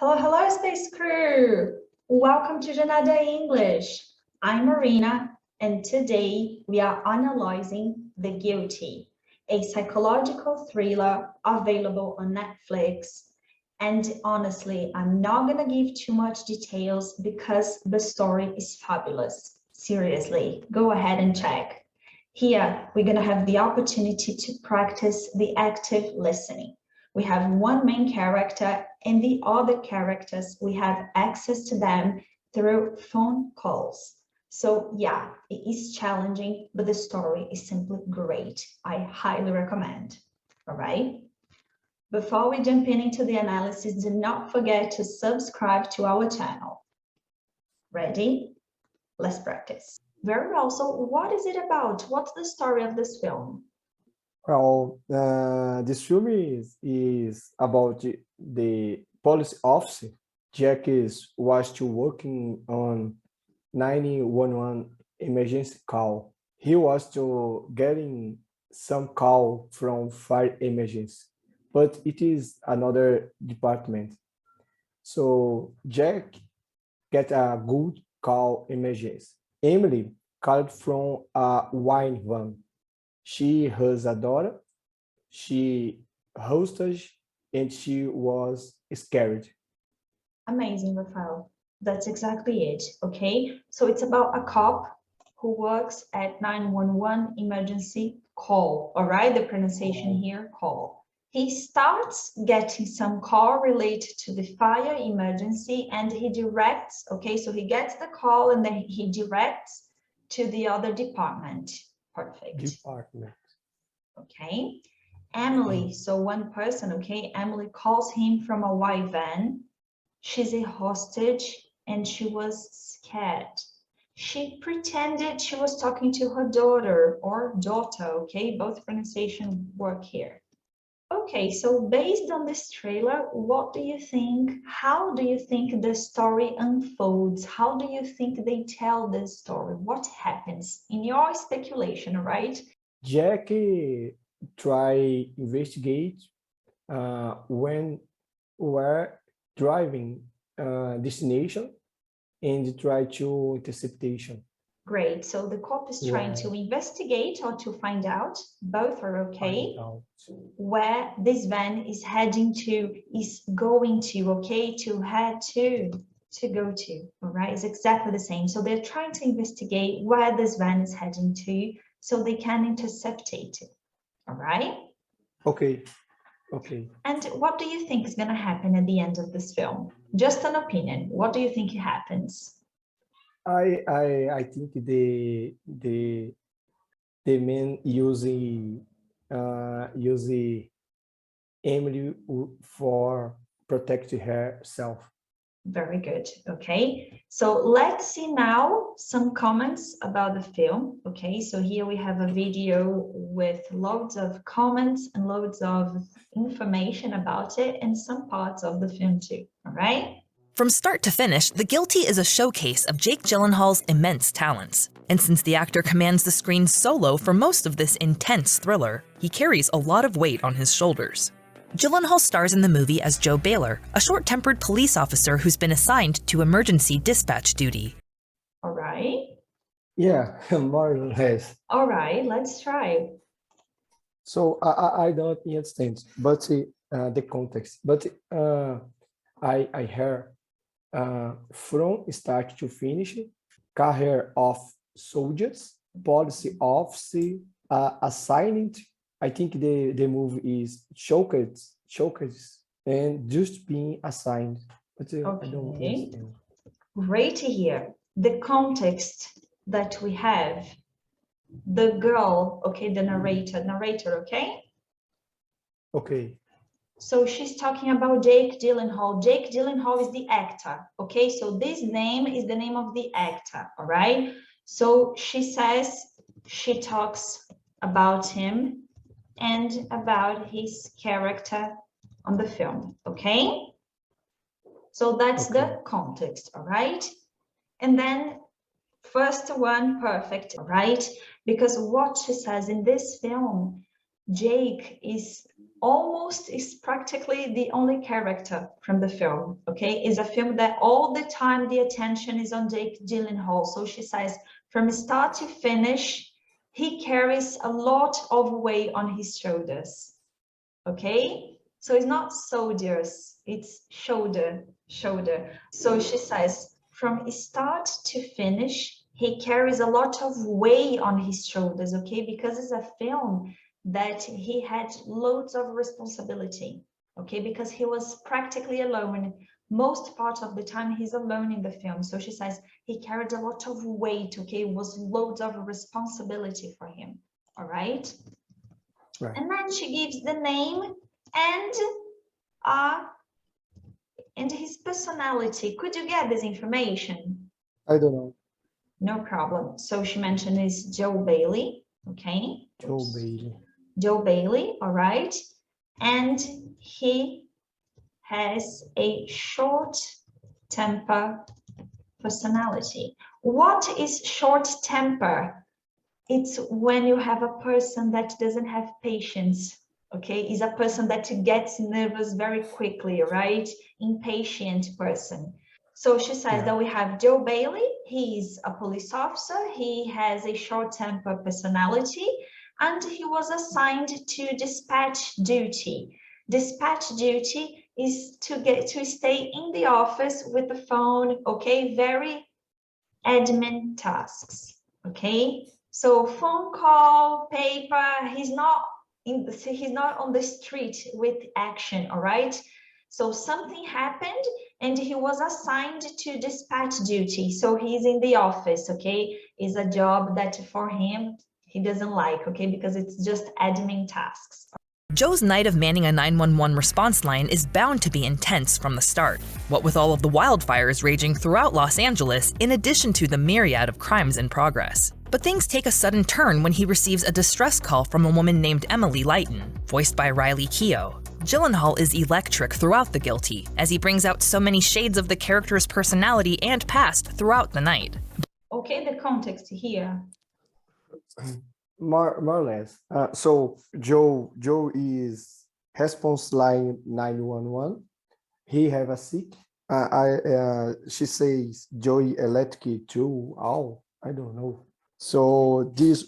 Hello, Space Crew! Welcome to Jornada English. I'm Marina, and today we are analyzing The Guilty, a psychological thriller available on Netflix. And honestly, I'm not gonna give too much details because the story is fabulous. Seriously, go ahead and check. Here, we're gonna have the opportunity to practice the active listening. We have one main character and the other characters, we have access to them through phone calls. So yeah, it is challenging, but the story is simply great. I highly recommend. All right. Before we jump into the analysis, do not forget to subscribe to our channel. Ready? Let's practice. Very well. So what is it about? What's the story of this film? Well, this film is about the police officer. Jack was still working on 911 emergency call. He was still getting some call from fire emergency, but it is another department. So Jack get a good call emergency. Emily called from a wine van. She has a daughter, she hostage, and she was scared. Amazing, Rafael. That's exactly it, okay? So it's about a cop who works at 911 emergency call, all right? The pronunciation here, call. He starts getting some call related to the fire emergency and he directs, okay? So he gets the call and then he directs to the other department. Perfect. Department. Okay. Emily, so one person, okay, Emily calls him from a white van. She's a hostage and she was scared. She pretended she was talking to her daughter or daughter, okay, both pronunciation work here. Okay, so based on this trailer, what do you think? How do you think the story unfolds? How do you think they tell this story? What happens in your speculation, right? Jack try investigate when we're driving destination and try to interceptation. Great. So the cop is trying to investigate or to find out, both are okay, where this van is heading to, is going to, okay, to head to go to, all right? It's exactly the same. So they're trying to investigate where this van is heading to so they can intercept it, all right? Okay. Okay. And what do you think is going to happen at the end of this film? Just an opinion. What do you think happens? I think the man using Emily for protect herself. Very good. Okay, so let's see now some comments about the film. Okay, so here we have a video with loads of comments and loads of information about it and some parts of the film too. All right. From start to finish, The Guilty is a showcase of Jake Gyllenhaal's immense talents. And since the actor commands the screen solo for most of this intense thriller, he carries a lot of weight on his shoulders. Gyllenhaal stars in the movie as Joe Baylor, a short-tempered police officer who's been assigned to emergency dispatch duty. All right. Yeah, more or less. All right, let's try. So I don't understand, but the context. But I heard from start to finish, career of soldiers, policy officer, assigned. I think the movie is choked, and just being assigned. But I don't understand. Great to hear. The context that we have, the girl, okay, the narrator, okay? Okay. So she's talking about Jake Gyllenhaal. Jake Gyllenhaal is the actor, okay? So this name is the name of the actor, all right? So she says, she talks about him and about his character on the film, okay? So that's the context, all right? And then first one, perfect, all right? Because what she says in this film, Jake is practically the only character from the film, okay? It's a film that all the time the attention is on Jake Gyllenhaal. So she says, from start to finish, he carries a lot of weight on his shoulders, okay? So it's not soldiers, it's shoulder. So she says, from start to finish, he carries a lot of weight on his shoulders, okay? Because it's a film that he had loads of responsibility, okay? Because he was practically alone. Most part of the time he's alone in the film. So she says he carried a lot of weight, okay? It was loads of responsibility for him, all right? Right. And then she gives the name and his personality. Could you get this information? I don't know. No problem. So she mentioned is Joe Bailey, okay? Joe Bailey. Joe Bailey, all right? And he has a short temper personality. What is short temper? It's when you have a person that doesn't have patience, okay? Is a person that gets nervous very quickly, right? Impatient person. So she says that we have Joe Bailey. He's a police officer. He has a short temper personality, and he was assigned to dispatch duty. Dispatch duty is to stay in the office with the phone, okay? Very admin tasks, okay? So phone call, paper, he's not on the street with action, all right? So something happened and he was assigned to dispatch duty. So he's in the office, okay? It's a job that for him, he doesn't like, okay? Because it's just admin tasks. Joe's night of manning a 911 response line is bound to be intense from the start. What with all of the wildfires raging throughout Los Angeles, in addition to the myriad of crimes in progress. But things take a sudden turn when he receives a distress call from a woman named Emily Lighton, voiced by Riley Keough. Gyllenhaal is electric throughout The Guilty, as he brings out so many shades of the character's personality and past throughout the night. Okay, the context here. More or less. So Joe is response line 911. He have a sick. She says Joey electric too. Oh, I don't know. So this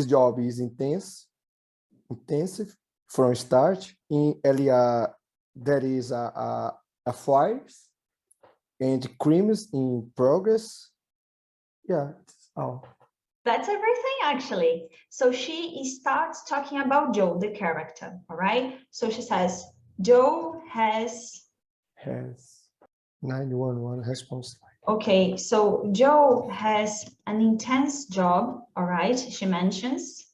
job is intensive from start. In earlier there is a fires and crimes in progress. Yeah. Oh. That's everything, actually. So she starts talking about Joe, the character, all right? So she says, Joe has 911 response line. Okay, so Joe has an intense job, all right? She mentions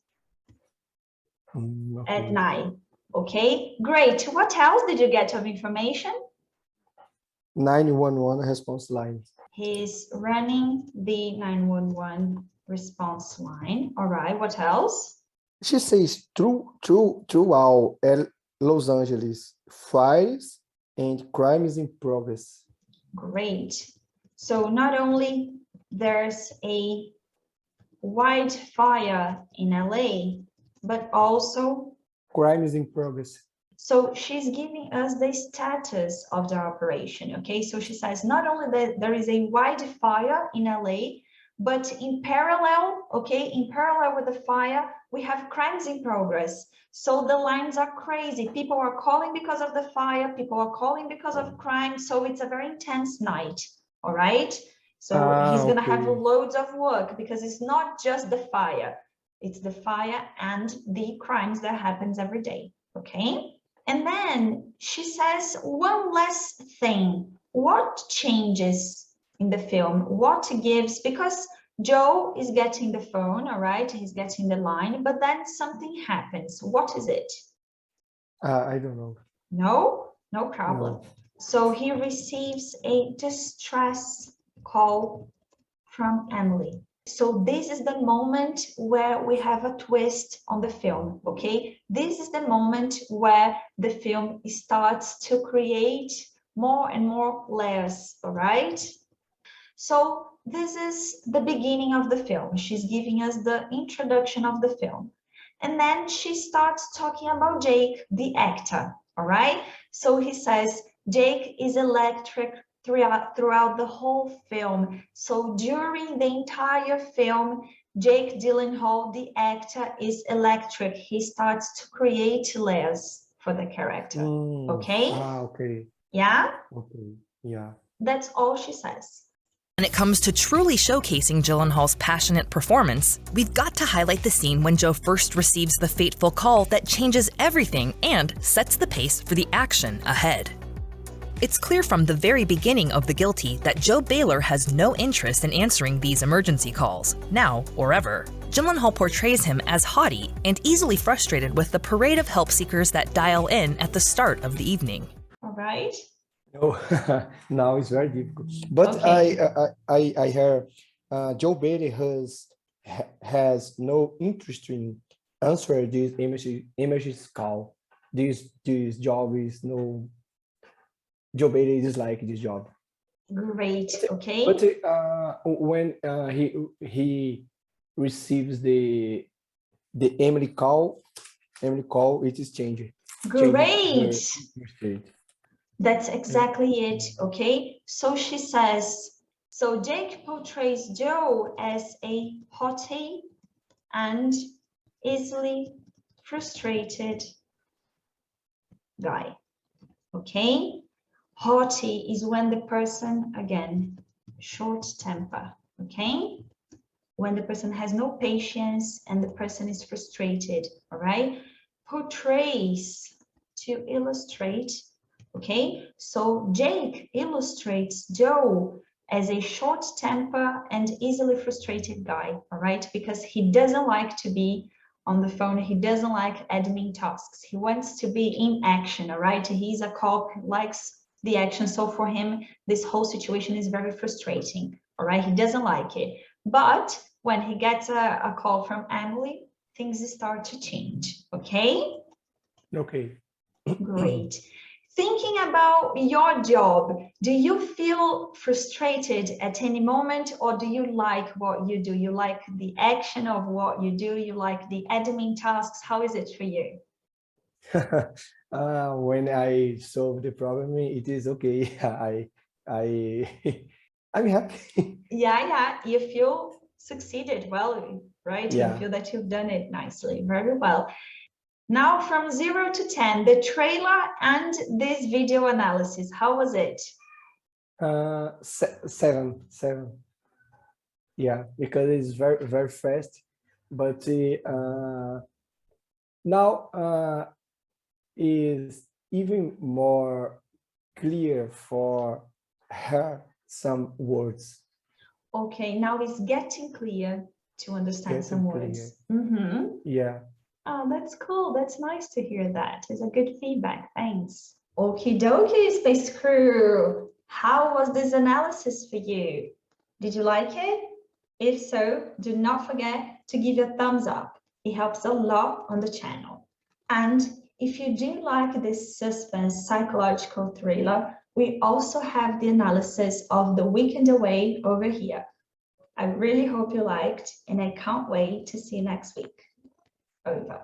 at night. Okay, great. What else did you get of information? 911 response line. He's running the 911 response line. All right, what else? She says throughout Los Angeles, fires and crimes in progress. Great. So not only there's a wildfire in LA, but also crimes in progress. So she's giving us the status of the operation, okay? So she says not only that there is a wildfire in LA, but in parallel, okay, in parallel with the fire, we have crimes in progress. So the lines are crazy. People are calling because of the fire. People are calling because of crime. So it's a very intense night, all right? So he's going to have loads of work because it's not just the fire. It's the fire and the crimes that happens every day, okay? And then she says one last thing. What changes in the film? What gives, because Joe is getting the phone, all right? He's getting the line, but then something happens. What is it? I don't know. No? No problem. No. So he receives a distress call from Emily. So this is the moment where we have a twist on the film, okay? This is the moment where the film starts to create more and more layers, all right? So this is the beginning of the film. She's giving us the introduction of the film. And then she starts talking about Jake, the actor, all right? So he says, Jake is electric throughout the whole film. So during the entire film, Jake Gyllenhaal, the actor, is electric. He starts to create layers for the character, okay? Okay. Yeah? Okay, yeah. That's all she says. When it comes to truly showcasing Gyllenhaal's passionate performance, we've got to highlight the scene when Joe first receives the fateful call that changes everything and sets the pace for the action ahead. It's clear from the very beginning of The Guilty that Joe Baylor has no interest in answering these emergency calls, now or ever. Gyllenhaal portrays him as haughty and easily frustrated with the parade of help seekers that dial in at the start of the evening. All right? No, now it's very difficult. But Okay. I heard Joe Bailey has no interest in answer this images call. This job is no. Joe Bailey dislike this job. Great, okay? But when he receives the Emily call, it is changing. Great. That's exactly it, okay? So she says, so Jake portrays Joe as a haughty and easily frustrated guy, okay? Haughty is when the person, again, short temper, okay? When the person has no patience and the person is frustrated, all right? Portrays, to illustrate, okay? So Jake illustrates Joe as a short temper and easily frustrated guy, all right? Because he doesn't like to be on the phone. He doesn't like admin tasks. He wants to be in action, all right? He's a cop, likes the action. So for him, this whole situation is very frustrating, all right? He doesn't like it. But when he gets a call from Emily, things start to change, okay? Okay. Great. Thinking about your job, do you feel frustrated at any moment, or do you like what you do? You like the action of what you do? You like the admin tasks? How is it for you? When I solve the problem, it is okay. I'm happy. Yeah, you feel succeeded well, right? Yeah. You feel that you've done it nicely, very well. Now from 0 to 10, the trailer and this video analysis, how was it? 7. Yeah, because it's very, very fast. But now is even more clear for her some words. Okay, now it's getting clear to understand some words. Yeah. Oh, that's cool. That's nice to hear that. It's a good feedback. Thanks. Okie dokie, Space Crew. How was this analysis for you? Did you like it? If so, do not forget to give a thumbs up. It helps a lot on the channel. And if you do like this suspense psychological thriller, we also have the analysis of The Weekend Away over here. I really hope you liked, and I can't wait to see you next week. Over.